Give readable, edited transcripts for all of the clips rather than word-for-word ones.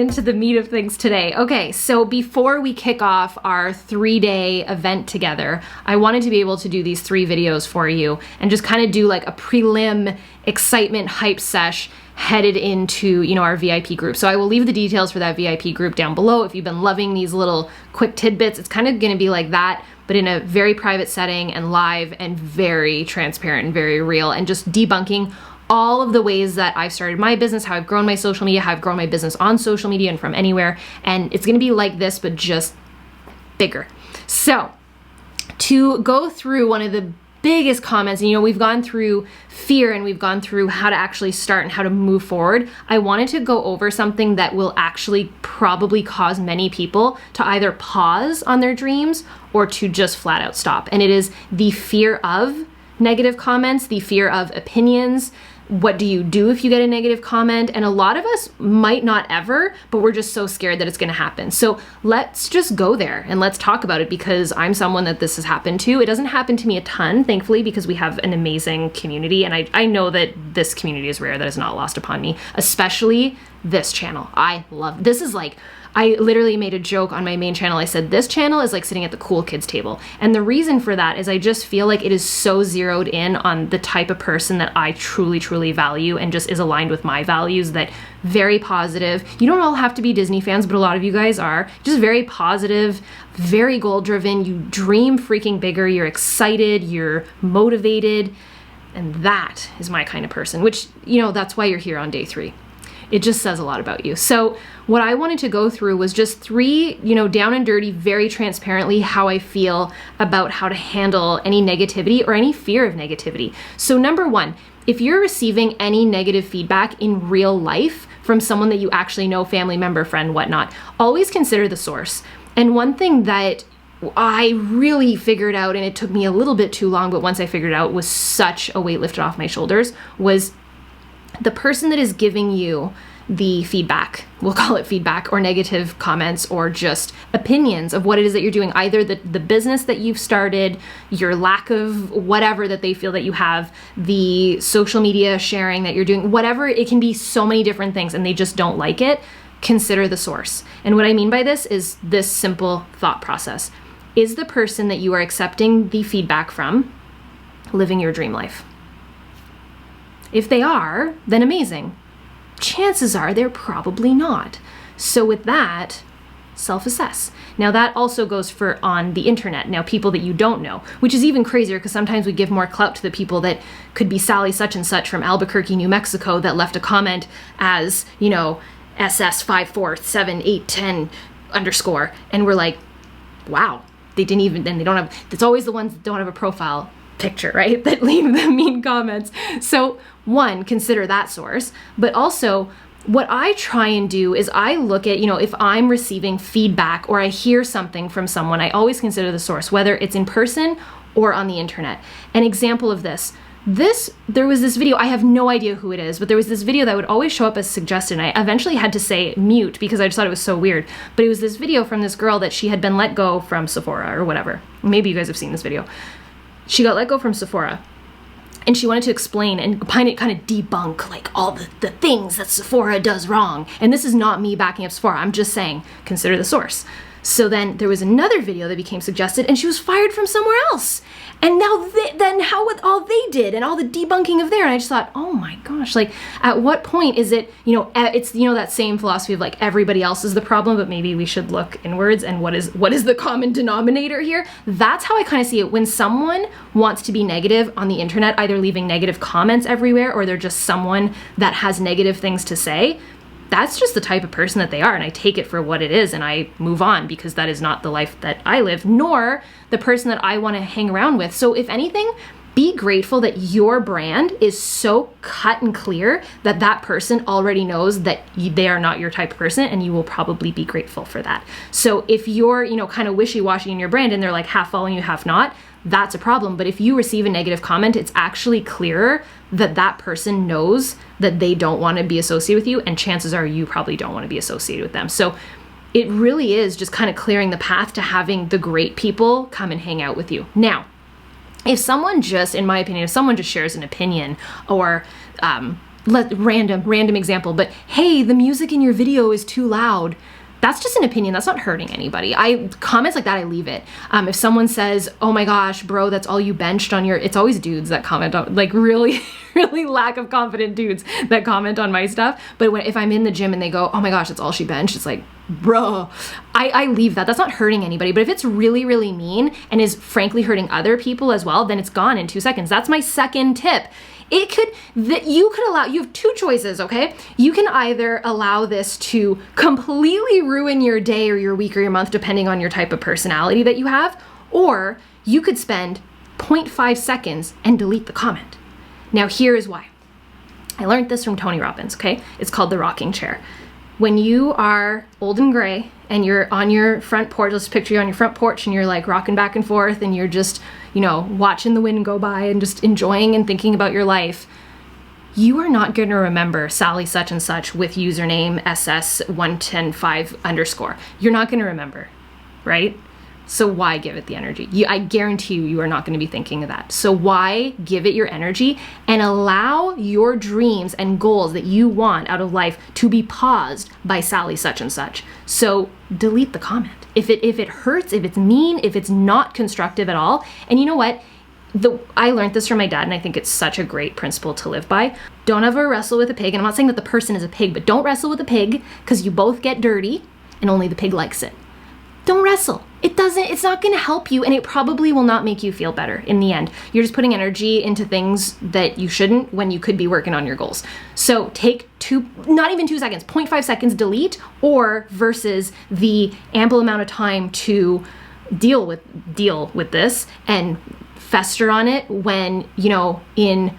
into the meat of things today. Okay, so before we kick off our 3-day event together, I wanted to be able to do these 3 videos for you and just kind of do like a prelim excitement hype sesh headed into, our VIP group. So I will leave the details for that VIP group down below. If you've been loving these little quick tidbits, it's kind of going to be like that, but in a very private setting and live and very transparent and very real, and just debunking all of the ways that I've started my business, how I've grown my social media, how I've grown my business on social media and from anywhere. And it's going to be like this, but just bigger. So to go through one of the biggest comments, and we've gone through fear and we've gone through how to actually start and how to move forward. I wanted to go over something that will actually probably cause many people to either pause on their dreams or to just flat out stop. And it is the fear of negative comments, the fear of opinions. What do you do if you get a negative comment? And a lot of us might not ever, but we're just so scared that it's going to happen. So let's just go there and let's talk about it, because I'm someone that this has happened to. It doesn't happen to me a ton, thankfully, because we have an amazing community. And I know that this community is rare. That is not lost upon me, especially this channel. I love, this is like, I literally made a joke on my main channel. I said, this channel is like sitting at the cool kids table. And the reason for that is I just feel like it is so zeroed in on the type of person that I truly, truly value and just is aligned with my values, that very positive. You don't all have to be Disney fans, but a lot of you guys are. Just very positive, very goal driven. You dream freaking bigger. You're excited. You're motivated. And that is my kind of person, which, that's why you're here on day 3. It just says a lot about you. So what I wanted to go through was just 3, down and dirty, very transparently, how I feel about how to handle any negativity or any fear of negativity. So number 1, if you're receiving any negative feedback in real life from someone that you actually know, family member, friend, whatnot, always consider the source. And one thing that I really figured out, and it took me a little bit too long, but once I figured it out, was such a weight lifted off my shoulders, was the person that is giving you the feedback, we'll call it feedback, or negative comments, or just opinions of what it is that you're doing, either the business that you've started, your lack of whatever that they feel that you have, the social media sharing that you're doing, whatever, it can be so many different things, and they just don't like it. Consider the source. And what I mean by this is this simple thought process. Is the person that you are accepting the feedback from living your dream life? If they are, then amazing. Chances are they're probably not. So with that, self-assess. Now that also goes for on the internet. Now people that you don't know, which is even crazier, because sometimes we give more clout to the people that could be Sally such and such from Albuquerque, New Mexico, that left a comment as, SS54710 _, and we're like, wow, they didn't even, and they don't have, it's always the ones that don't have a profile picture, right, that leave the mean comments. So 1, consider that source, but also what I try and do is I look at, if I'm receiving feedback or I hear something from someone, I always consider the source, whether it's in person or on the internet. An example of this, there was this video, I have no idea who it is, but there was this video that would always show up as suggested, and I eventually had to say mute because I just thought it was so weird. But it was this video from this girl that she had been let go from Sephora or whatever. Maybe you guys have seen this video. She got let go from Sephora, and she wanted to explain and kind of debunk like all the things that Sephora does wrong. And this is not me backing up Sephora. I'm just saying, consider the source. So then there was another video that became suggested, and she was fired from somewhere else. And now then how with all they did and all the debunking of there, and I just thought, oh my gosh, like at what point is it, it's, that same philosophy of like everybody else is the problem, but maybe we should look inwards and what is the common denominator here? That's how I kind of see it. When someone wants to be negative on the internet, either leaving negative comments everywhere or they're just someone that has negative things to say, that's just the type of person that they are, and I take it for what it is and I move on, because that is not the life that I live, nor the person that I want to hang around with. So if anything, be grateful that your brand is so cut and clear that that person already knows that they are not your type of person, and you will probably be grateful for that. So if you're, kind of wishy-washy in your brand and they're like half following you, half not, that's a problem. But if you receive a negative comment, it's actually clearer that that person knows that they don't want to be associated with you, and chances are you probably don't want to be associated with them. So it really is just kind of clearing the path to having the great people come and hang out with you. Now, if someone just, in my opinion, if someone just shares an opinion or random example, but hey, the music in your video is too loud. That's just an opinion. That's not hurting anybody. Comments like that, I leave it. If someone says, oh my gosh, bro, that's all you benched on it's always dudes that comment on, like really, really lack of confident dudes that comment on my stuff. But if I'm in the gym and they go, oh my gosh, that's all she benched, it's like, bro, I leave that. That's not hurting anybody. But if it's really, really mean and is frankly hurting other people as well, then it's gone in 2 seconds. That's my second tip. You have two choices, okay? You can either allow this to completely ruin your day or your week or your month, depending on your type of personality that you have, or you could spend 0.5 seconds and delete the comment. Now, here is why. I learned this from Tony Robbins, okay? It's called the rocking chair. When you are old and gray and you're on your front porch, let's picture you on your front porch and you're like rocking back and forth and you're just, watching the wind go by and just enjoying and thinking about your life, you are not going to remember Sally such and such with username SS1105_. You're not going to remember, right? So why give it the energy? I guarantee you are not going to be thinking of that. So why give it your energy and allow your dreams and goals that you want out of life to be paused by Sally such and such? So delete the comment. If it hurts, if it's mean, if it's not constructive at all. And you know what? I learned this from my dad, and I think it's such a great principle to live by. Don't ever wrestle with a pig. And I'm not saying that the person is a pig, but don't wrestle with a pig because you both get dirty and only the pig likes it. Don't wrestle. It's not going to help you, and it probably will not make you feel better in the end. You're just putting energy into things that you shouldn't when you could be working on your goals. So take not even 2 seconds, 0.5 seconds, delete, or versus the ample amount of time to deal with this and fester on it when, in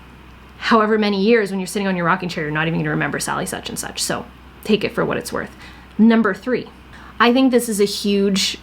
however many years when you're sitting on your rocking chair, you're not even going to remember Sally such and such. So take it for what it's worth. Number 3. I think this is a huge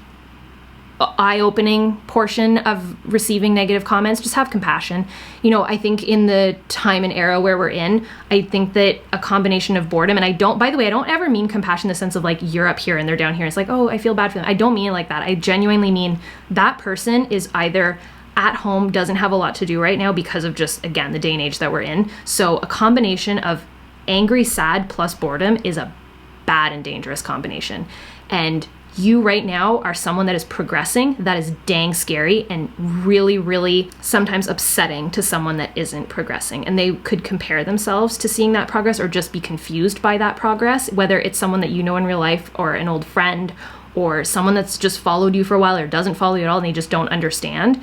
eye-opening portion of receiving negative comments. Just have compassion. I think in the time and era where we're in, I think that a combination of boredom, and I don't ever mean compassion in the sense of like you're up here and they're down here. It's like, oh, I feel bad for them. I don't mean it like that. I genuinely mean that person is either at home, doesn't have a lot to do right now because of just, again, the day and age that we're in. So a combination of angry, sad plus boredom is a bad and dangerous combination. And you right now are someone that is progressing. That is dang scary and really, really sometimes upsetting to someone that isn't progressing. And they could compare themselves to seeing that progress or just be confused by that progress, whether it's someone that you know in real life or an old friend or someone that's just followed you for a while or doesn't follow you at all and they just don't understand.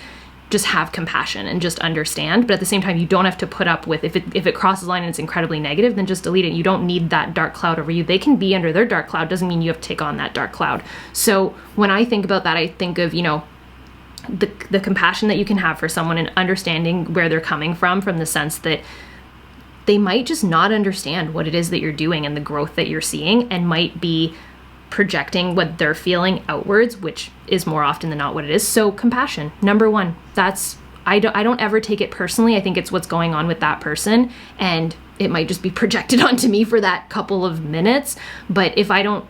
Just have compassion and just understand. But at the same time, you don't have to put up with, if it crosses the line and it's incredibly negative, then just delete it. You don't need that dark cloud over you. They can be under their dark cloud. Doesn't mean you have to take on that dark cloud. So when I think about that, I think of, the compassion that you can have for someone and understanding where they're coming from the sense that they might just not understand what it is that you're doing and the growth that you're seeing and might be projecting what they're feeling outwards, which is more often than not what it is. So compassion, number 1. I don't ever take it personally. I think it's what's going on with that person, and it might just be projected onto me for that couple of minutes. But if I don't,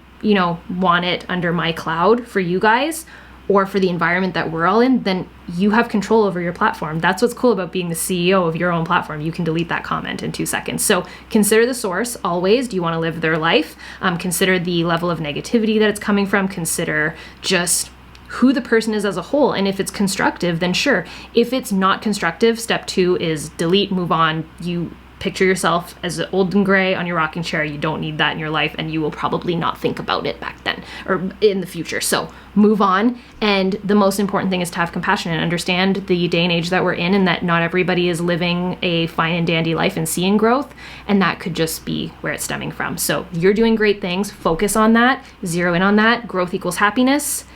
want it under my cloud for you guys or for the environment that we're all in, then you have control over your platform. That's what's cool about being the CEO of your own platform. You can delete that comment in 2 seconds. So consider the source always. Do you want to live their life? Consider the level of negativity that it's coming from. Consider just who the person is as a whole. And if it's constructive, then sure. If it's not constructive, step 2 is delete, move on. You picture yourself as old and gray on your rocking chair. You don't need that in your life, and you will probably not think about it back then or in the future. So move on. And the most important thing is to have compassion and understand the day and age that we're in, and that not everybody is living a fine and dandy life and seeing growth. And that could just be where it's stemming from. So you're doing great things. Focus on that. Zero in on that. Growth equals happiness.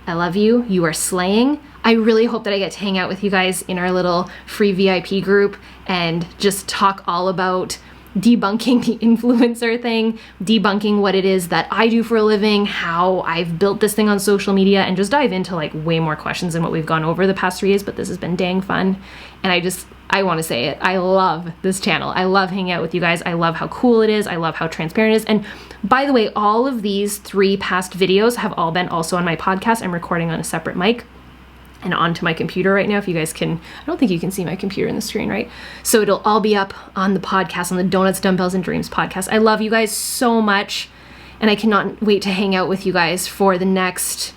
I love you. You are slaying. I really hope that I get to hang out with you guys in our little free VIP group and just talk all about debunking the influencer thing, debunking what it is that I do for a living, how I've built this thing on social media, and just dive into like way more questions than what we've gone over the past 3 days. But this has been dang fun. And I want to say it. I love this channel. I love hanging out with you guys. I love how cool it is. I love how transparent it is. And by the way, all of these 3 past videos have all been also on my podcast. I'm recording on a separate mic. and onto my computer right now. If you guys can, I don't think you can see my computer in the screen, right? So it'll all be up on the podcast, on the Donuts, Dumbbells, and Dreams podcast. I love you guys so much, and I cannot wait to hang out with you guys for the next,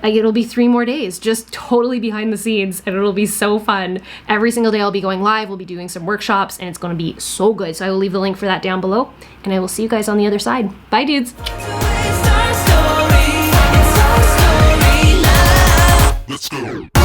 it'll be 3 more days, just totally behind the scenes, and it'll be so fun. Every single day I'll be going live, we'll be doing some workshops, and it's gonna be so good. So I will leave the link for that down below, and I will see you guys on the other side. Bye, dudes. Let's go.